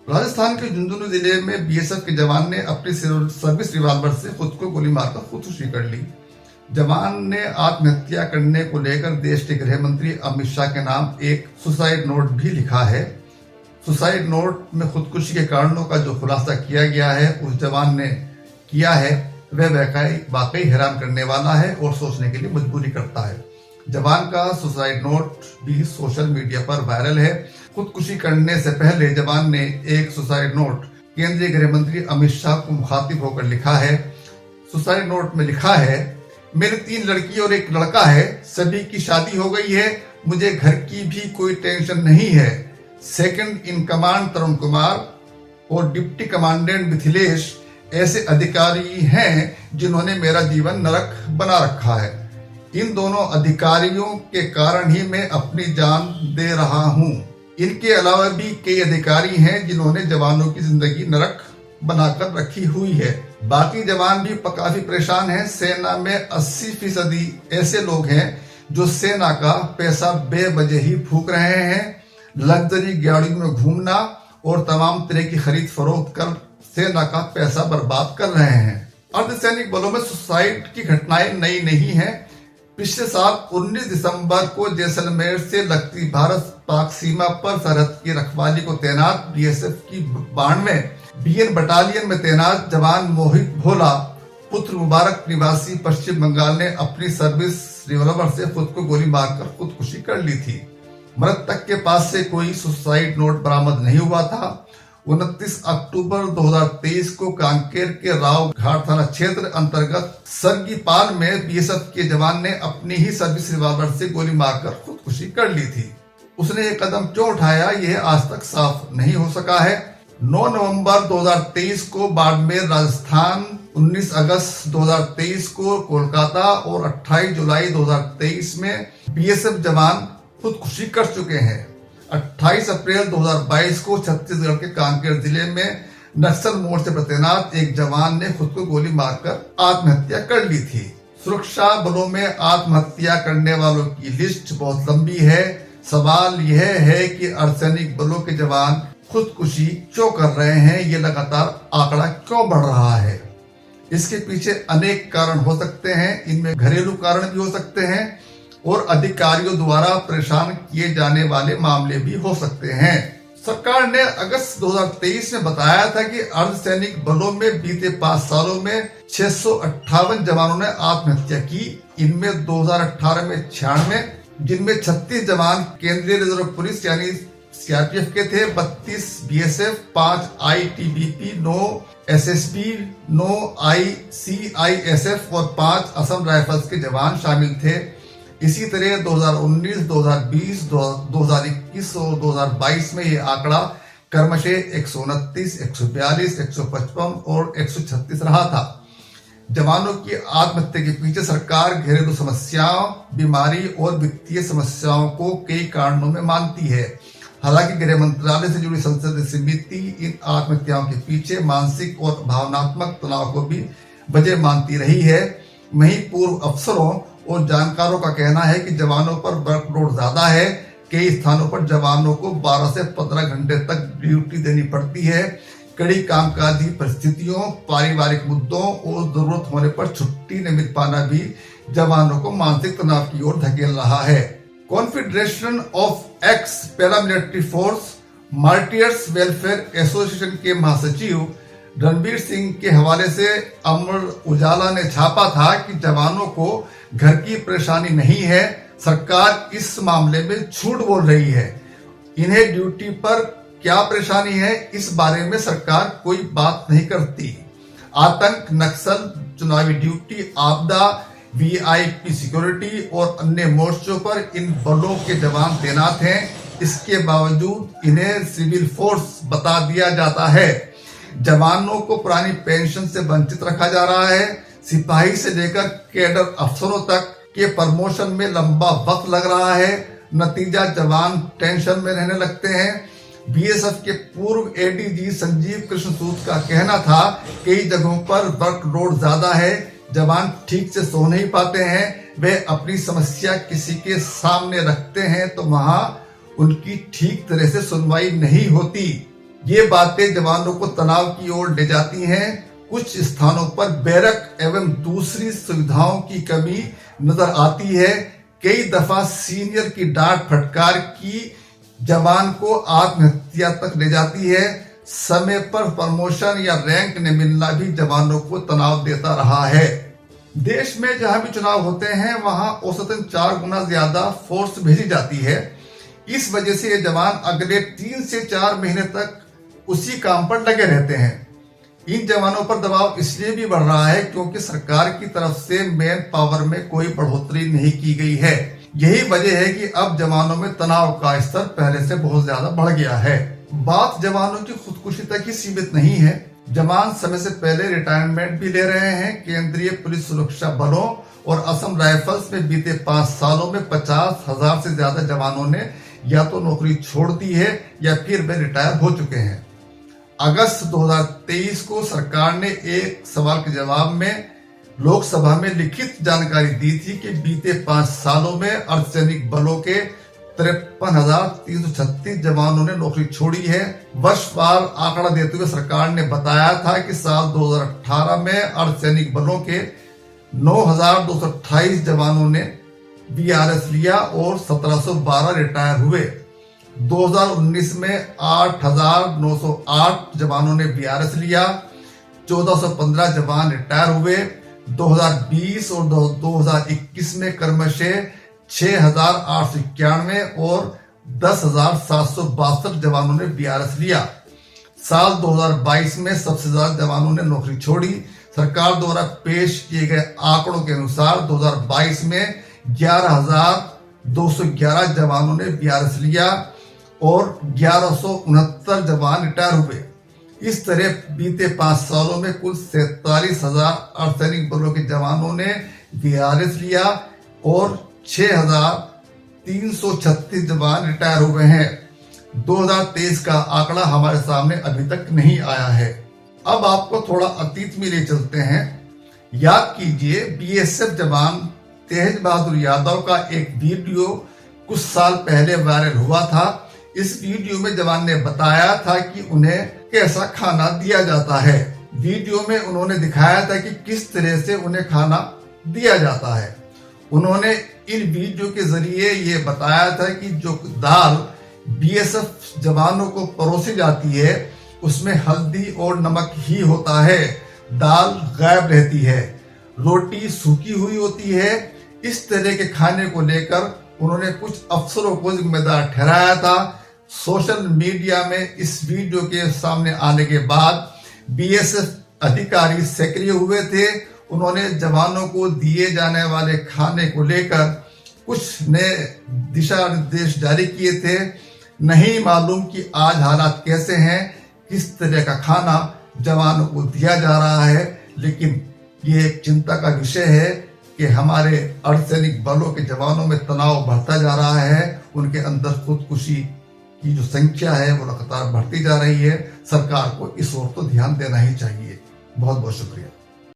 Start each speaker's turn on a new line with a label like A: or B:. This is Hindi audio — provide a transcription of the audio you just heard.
A: राजस्थान के झुंझुनू जिले में बीएसएफ के जवान ने अपनी सर्विस रिवॉल्वर से खुद को गोली मारकर खुदकुशी कर ली। जवान ने आत्महत्या करने को लेकर देश के गृह मंत्री अमित शाह के नाम एक सुसाइड नोट भी लिखा है। सुसाइड नोट में खुदकुशी के कारणों का जो खुलासा किया गया है उस जवान ने किया है वह वाकई हैरान करने वाला है और सोचने के लिए मजबूरी करता है। जवान का सुसाइड नोट भी सोशल मीडिया पर वायरल है। खुदकुशी करने से पहले जवान ने एक सुसाइड नोट केंद्रीय गृह मंत्री अमित शाह को मुखातिब होकर लिखा है। सुसाइड नोट में लिखा है, मेरी 3 लड़की और 1 लड़का है, सभी की शादी हो गई है, मुझे घर की भी कोई टेंशन नहीं है। सेकंड इन कमांड तरुण कुमार और डिप्टी कमांडेंट मिथिलेश ऐसे अधिकारी हैं जिन्होंने मेरा जीवन नरक बना रखा है। इन दोनों अधिकारियों के कारण ही मैं अपनी जान दे रहा हूँ। इनके अलावा भी कई अधिकारी हैं जिन्होंने जवानों की जिंदगी नरक बनाकर रखी हुई है। बाकी जवान भी काफी परेशान हैं। सेना में 80% ऐसे लोग हैं जो सेना का पैसा बेवजह ही फूक रहे हैं। लग्जरी गाड़ियों में घूमना और तमाम तरह की खरीद फरोख्त कर सेना का पैसा बर्बाद कर रहे हैं। अर्धसैनिक बलों में सुसाइड की घटनाएं नई नहीं हैं। पिछले साल 19 दिसंबर को जैसलमेर से लगती भारत पाक सीमा पर सरहद की रखवाली को तैनात बीएसएफ की 92 बीएन बटालियन में तैनात जवान मोहित भोला पुत्र मुबारक निवासी पश्चिम बंगाल ने अपनी सर्विस रिवॉल्वर से खुद को गोली मारकर खुदकुशी कर ली थी। मृतक के पास से कोई सुसाइड नोट बरामद नहीं हुआ था। 29 अक्टूबर 2023 को कांकेर के राव घाट थाना क्षेत्र अंतर्गत सरगीपाल में बीएसएफ के जवान ने अपनी ही सर्विस रिवॉल्वर से गोली मारकर खुदकुशी कर ली थी। उसने ये कदम क्यों उठाया यह आज तक साफ नहीं हो सका है। 9 नवंबर 2023 को बाड़मेर राजस्थान, 19 अगस्त 2023 को कोलकाता और 28 जुलाई 2023 में बीएसएफ जवान खुदकुशी कर चुके हैं। 28 अप्रैल 2022 को छत्तीसगढ़ के कांकेर जिले में नक्सल मोर्चे पर तैनात एक जवान ने खुद को गोली मारकर आत्महत्या कर ली थी। सुरक्षा बलों में आत्महत्या करने वालों की लिस्ट बहुत लंबी है। सवाल यह है कि अर्धसैनिक बलों के जवान खुदकुशी क्यों कर रहे हैं, ये लगातार आंकड़ा क्यों बढ़ रहा है। इसके पीछे अनेक कारण हो सकते हैं। इनमें घरेलू कारण भी हो सकते हैं और अधिकारियों द्वारा परेशान किए जाने वाले मामले भी हो सकते हैं। सरकार ने अगस्त 2023 में बताया था कि अर्धसैनिक बलों में बीते 5 सालों में 658 जवानों ने आत्महत्या की। इनमें 2018 में 96, जिनमें 36 जवान केंद्रीय रिजर्व पुलिस यानी सीआरपीएफ के थे, 32 बीएसएफ, 5 आईटीबीपी, 9 एसएसबी, 9 आईसीआईएसएफ और 5 असम राइफल्स के जवान शामिल थे। इसी तरह 2019, 2020, 2021 और 2022 में यह आंकड़ा क्रमशः 129, 142, 155 और 136 रहा था। जवानों की आत्महत्या के पीछे सरकार घरेलू समस्याओं, बीमारी और वित्तीय समस्याओं को कई कारणों में मानती है। हालांकि गृह मंत्रालय से जुड़ी संसदीय समिति इन आत्महत्याओं के पीछे मानसिक और भावनात्मक तनाव को भी वजह मानती रही है। वहीं पूर्व अफसरों और जानकारों का कहना है कि जवानों पर वर्कलोड ज्यादा है। कई स्थानों पर जवानों को 12 से 15 घंटे तक ड्यूटी देनी पड़ती है। कड़ी कामकाजी परिस्थितियों, पारिवारिक मुद्दों और जरूरत होने पर छुट्टी न मिल पाना भी जवानों को मानसिक तनाव की ओर धकेल रहा है। Confederation of x paramilitary force martyrs welfare association के महासचिव रणबीर सिंह के हवाले से अमर उजाला ने छापा था कि जवानों को घर की परेशानी नहीं है, सरकार इस मामले में झूठ बोल रही है। इन्हें ड्यूटी पर क्या परेशानी है इस बारे में सरकार कोई बात नहीं करती। आतंक, नक्सल, चुनावी ड्यूटी, आपदा, वीआईपी सिक्योरिटी और अन्य मोर्चों पर इन बलों के जवान तैनात हैं। इसके बावजूद इन्हें सिविल फोर्स बता दिया जाता है। जवानों को पुरानी पेंशन से वंचित रखा जा रहा है। सिपाही से लेकर कैडर अफसरों तक के प्रमोशन में लंबा वक्त लग रहा है। नतीजा जवान टेंशन में रहने लगते हैं। बीएसएफ के पूर्व एडीजी संजीव कृष्ण सूद का कहना था, कई जगहों पर वर्कलोड ज्यादा है, जवान ठीक से सो नहीं पाते हैं। वे अपनी समस्या किसी के सामने रखते हैं तो वहां उनकी ठीक तरह से सुनवाई नहीं होती। ये बातें जवानों को तनाव की ओर ले जाती हैं। कुछ स्थानों पर बैरक एवं दूसरी सुविधाओं की कमी नजर आती है। कई दफा सीनियर की डांट फटकार की जवान को आत्महत्या तक ले जाती है। समय पर प्रमोशन या रैंक न मिलना भी जवानों को तनाव देता रहा है। देश में जहां भी चुनाव होते हैं वहां औसतन 4 गुना ज्यादा फोर्स भेजी जाती है। इस वजह से ये जवान अगले 3 से 4 महीने तक उसी काम पर लगे रहते हैं। इन जवानों पर दबाव इसलिए भी बढ़ रहा है क्योंकि सरकार की तरफ से मैन पावर में कोई बढ़ोतरी नहीं की गई है। यही वजह है कि अब जवानों में तनाव का स्तर पहले से बहुत ज्यादा बढ़ गया है। बात जवानों की खुदकुशी तक ही सीमित नहीं है। जवान समय से पहले रिटायरमेंट भी ले रहे हैं। केंद्रीय पुलिस सुरक्षा बलों और असम राइफल्स में बीते 5 सालों में 50,000 से ज्यादा जवानों ने या तो नौकरी छोड़ दी है या फिर वे रिटायर हो चुके हैं। अगस्त 2023 को सरकार ने एक सवाल के जवाब में लोकसभा में लिखित जानकारी दी थी कि बीते 5 सालों में अर्धसैनिक बलों के 53,336 जवानों ने नौकरी छोड़ी है। वर्षवार आंकड़ा देते हुए सरकार ने बताया था कि साल 2018 में अर्धसैनिक बलों के 9,228 जवानों ने बीआरएस लिया और 1712 रिटायर हुए। 2019 में 8,908 जवानों ने बीआरएस लिया, 1415 जवान रिटायर हुए। 2020 और 2021 में क्रमशः 6,891 और 10,762 जवानों ने बीआरएस लिया। साल 2022 में सबसे ज्यादा जवानों ने नौकरी छोड़ी। सरकार द्वारा पेश किए गए आंकड़ों के अनुसार 2022 में 11,211 जवानों ने बीआरएस लिया और 1,169 जवान रिटायर हुए। इस तरह बीते 5 सालों में कुल 47,000 अर्धसैनिक बलों के जवानों ने बीआरएस लिया और 6,336 जवान रिटायर हुए हैं। 2023 का आंकड़ा हमारे सामने अभी तक नहीं आया है। अब आपको थोड़ा अतीत में ले चलते हैं। याद कीजिए, बीएसएफ जवान तेज बहादुर यादव का एक वीडियो कुछ साल पहले वायरल हुआ था। इस वीडियो में जवान ने बताया था कि उन्हें कैसा खाना दिया जाता है। वीडियो में उन्होंने दिखाया था कि किस तरह से उन्हें खाना दिया जाता है। उन्होंने इन वीडियो के जरिए ये बताया था कि जो दाल बीएसएफ जवानों को परोसी जाती है उसमें हल्दी और नमक ही होता है। दाल गायब रहती है, रोटी सूखी हुई होती है। इस तरह के खाने को लेकर उन्होंने कुछ अफसरों को जिम्मेदार ठहराया था। सोशल मीडिया में इस वीडियो के सामने आने के बाद बीएसएफ अधिकारी सक्रिय हुए थे। उन्होंने जवानों को दिए जाने वाले खाने को लेकर कुछ नए दिशा निर्देश जारी किए थे। नहीं मालूम कि आज हालात कैसे हैं, किस तरह का खाना जवानों को दिया जा रहा है, लेकिन ये एक चिंता का विषय है कि हमारे अर्धसैनिक बलों के जवानों में तनाव बढ़ता जा रहा है। उनके अंदर खुदकुशी की जो संख्या है वो लगातार बढ़ती जा रही है। सरकार को इस ओर तो ध्यान देना ही चाहिए। बहुत बहुत शुक्रिया।